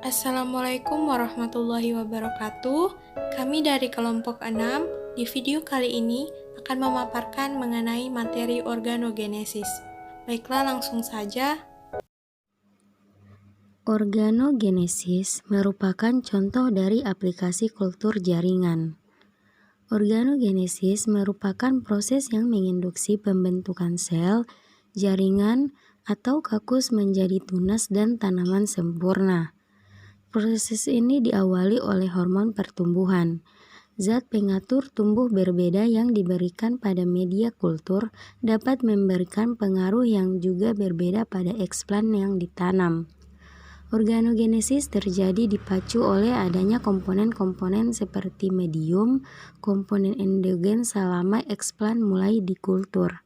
Assalamualaikum warahmatullahi wabarakatuh. Kami dari kelompok 6 di video kali ini akan memaparkan mengenai materi organogenesis. Baiklah, langsung saja. Organogenesis merupakan contoh dari aplikasi kultur jaringan. Organogenesis merupakan proses yang menginduksi pembentukan sel, jaringan, atau kakus menjadi tunas dan tanaman sempurna. Proses ini diawali oleh hormon pertumbuhan, zat pengatur tumbuh berbeda yang diberikan pada media kultur dapat memberikan pengaruh yang juga berbeda pada eksplan yang ditanam. Organogenesis terjadi dipacu oleh adanya komponen-komponen seperti medium, komponen endogen selama eksplan mulai dikultur.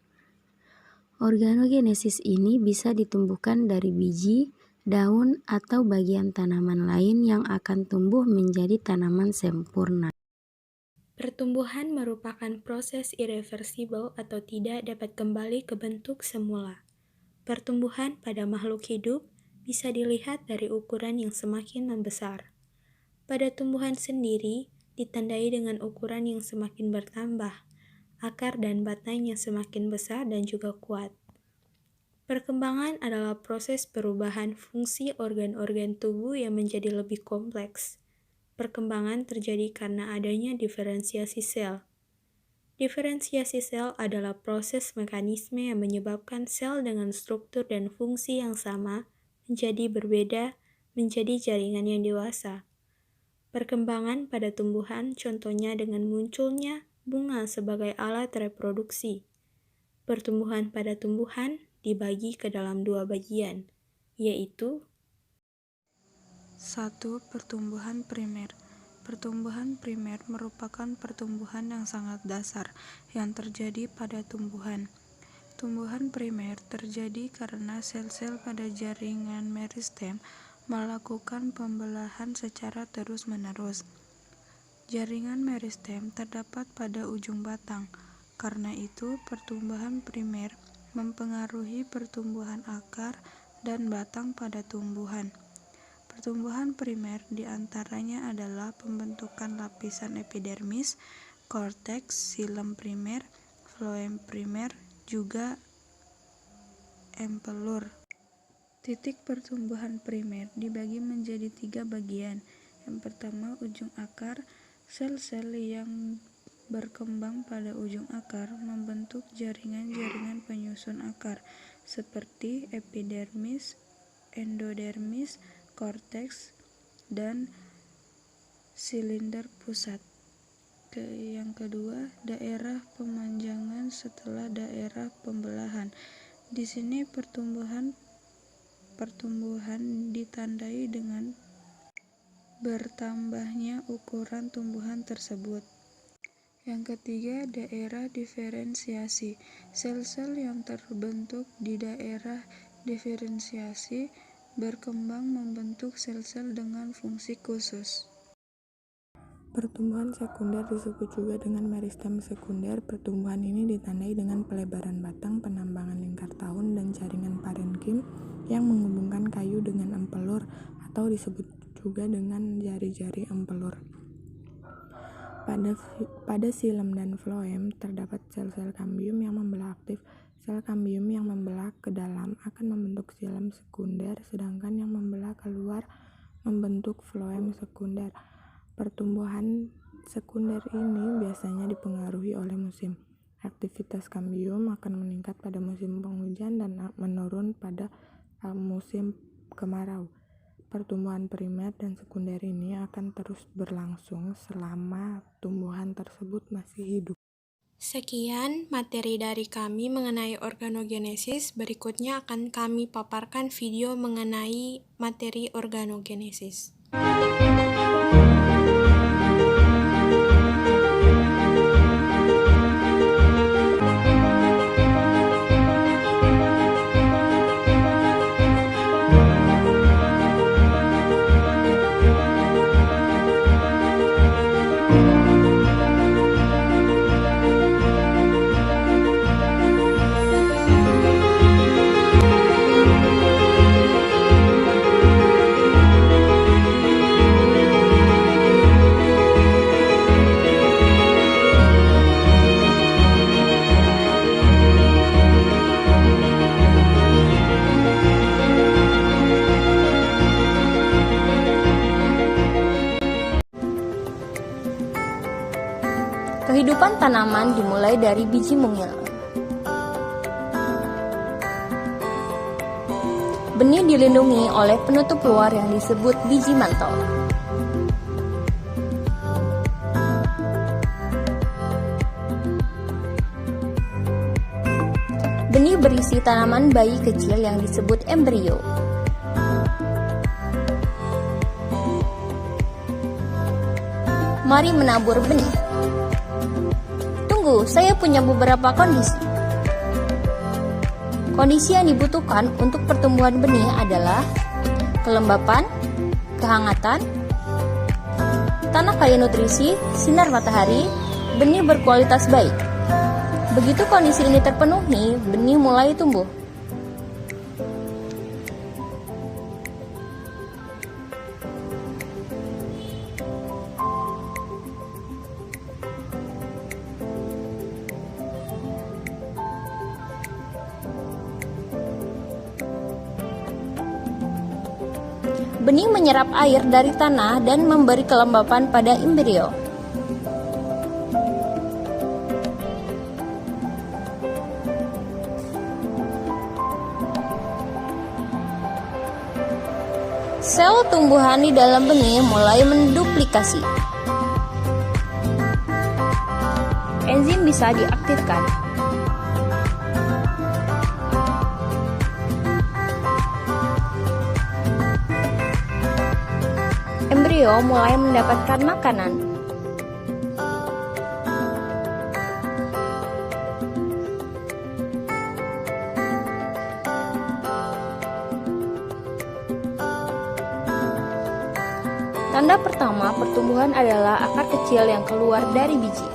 Organogenesis ini bisa ditumbuhkan dari biji, daun, atau bagian tanaman lain yang akan tumbuh menjadi tanaman sempurna. Pertumbuhan merupakan proses irreversibel atau tidak dapat kembali ke bentuk semula. Pertumbuhan pada makhluk hidup bisa dilihat dari ukuran yang semakin membesar. Pada tumbuhan sendiri ditandai dengan ukuran yang semakin bertambah, akar dan batang yang semakin besar dan juga kuat. Perkembangan adalah proses perubahan fungsi organ-organ tubuh yang menjadi lebih kompleks. Perkembangan terjadi karena adanya diferensiasi sel. Diferensiasi sel adalah proses mekanisme yang menyebabkan sel dengan struktur dan fungsi yang sama menjadi berbeda menjadi jaringan yang dewasa. Perkembangan pada tumbuhan contohnya dengan munculnya bunga sebagai alat reproduksi. Pertumbuhan pada tumbuhan dibagi ke dalam dua bagian, yaitu 1. Pertumbuhan primer. Pertumbuhan primer merupakan pertumbuhan yang sangat dasar yang terjadi pada tumbuhan. Tumbuhan primer terjadi karena sel-sel pada jaringan meristem melakukan pembelahan secara terus-menerus. Jaringan meristem terdapat pada ujung batang. Karena itu, pertumbuhan primer mempengaruhi pertumbuhan akar dan batang pada tumbuhan. Pertumbuhan primer diantaranya adalah pembentukan lapisan epidermis, korteks, xilem primer, floem primer, juga empelur. Titik pertumbuhan primer dibagi menjadi 3 bagian. Yang pertama, ujung akar. Sel-sel yang berkembang pada ujung akar membentuk jaringan-jaringan penyusun akar seperti epidermis, endodermis, korteks, dan silinder pusat. Yang kedua, daerah pemanjangan setelah daerah pembelahan. Di sini pertumbuhan ditandai dengan bertambahnya ukuran tumbuhan tersebut. Yang ketiga, daerah diferensiasi. Sel-sel yang terbentuk di daerah diferensiasi berkembang membentuk sel-sel dengan fungsi khusus. Pertumbuhan sekunder disebut juga dengan meristem sekunder. Pertumbuhan ini ditandai dengan pelebaran batang, penambangan lingkar tahun, dan jaringan parenkim yang menghubungkan kayu dengan empelur atau disebut juga dengan jari-jari empelur. Pada xilem dan floem terdapat sel-sel kambium yang membelah aktif. Sel kambium yang membelah ke dalam akan membentuk xilem sekunder, sedangkan yang membelah keluar membentuk floem sekunder. Pertumbuhan sekunder ini biasanya dipengaruhi oleh musim. Aktivitas kambium akan meningkat pada musim penghujan dan menurun pada musim kemarau. Pertumbuhan primer dan sekunder ini akan terus berlangsung selama tumbuhan tersebut masih hidup. Sekian materi dari kami mengenai organogenesis. Berikutnya akan kami paparkan video mengenai materi organogenesis. Kehidupan tanaman dimulai dari biji mungil. Benih dilindungi oleh penutup luar yang disebut biji mantel. Benih berisi tanaman bayi kecil yang disebut embrio. Mari menabur benih. Tunggu, saya punya beberapa kondisi. Kondisi yang dibutuhkan untuk pertumbuhan benih adalah kelembapan, kehangatan, tanah kaya nutrisi, sinar matahari, benih berkualitas baik. Begitu kondisi ini terpenuhi, benih mulai tumbuh. Benih menyerap air dari tanah dan memberi kelembapan pada embrio. Sel tumbuhan di dalam benih mulai menduplikasi. Enzim bisa diaktifkan. Embrio mulai mendapatkan makanan. Tanda pertama pertumbuhan adalah akar kecil yang keluar dari biji.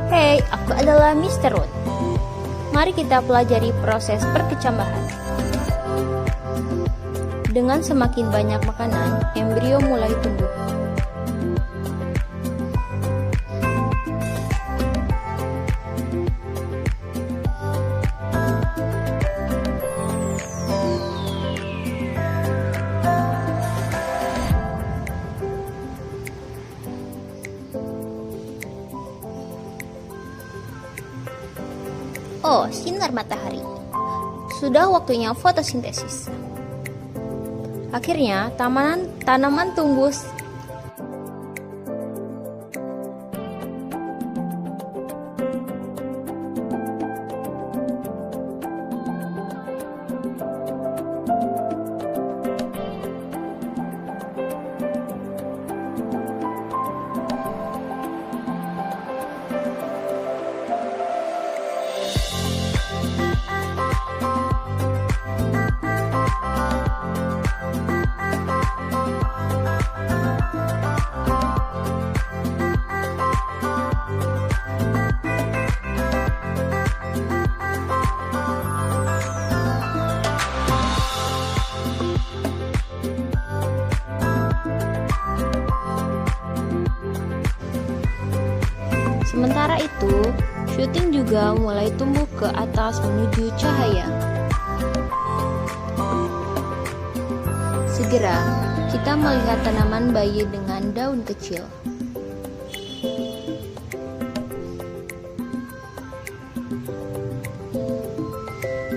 Hey, aku adalah Mr. Root. Mari kita pelajari proses perkecambahan. Dengan semakin banyak makanan, embrio mulai tumbuh. Oh, sinar matahari. Sudah waktunya fotosintesis. Akhirnya, tanaman tumbuh. Sementara itu, syuting juga mulai tumbuh ke atas menuju cahaya. Segera, kita melihat tanaman bayi dengan daun kecil.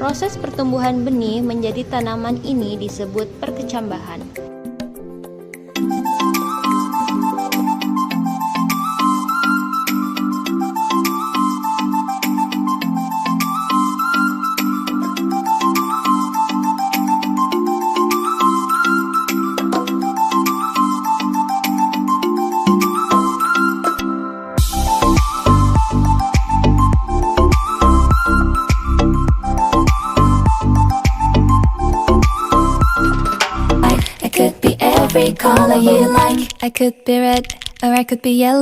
Proses pertumbuhan benih menjadi tanaman ini disebut perkecambahan. Every color you like. I could be red or I could be yellow.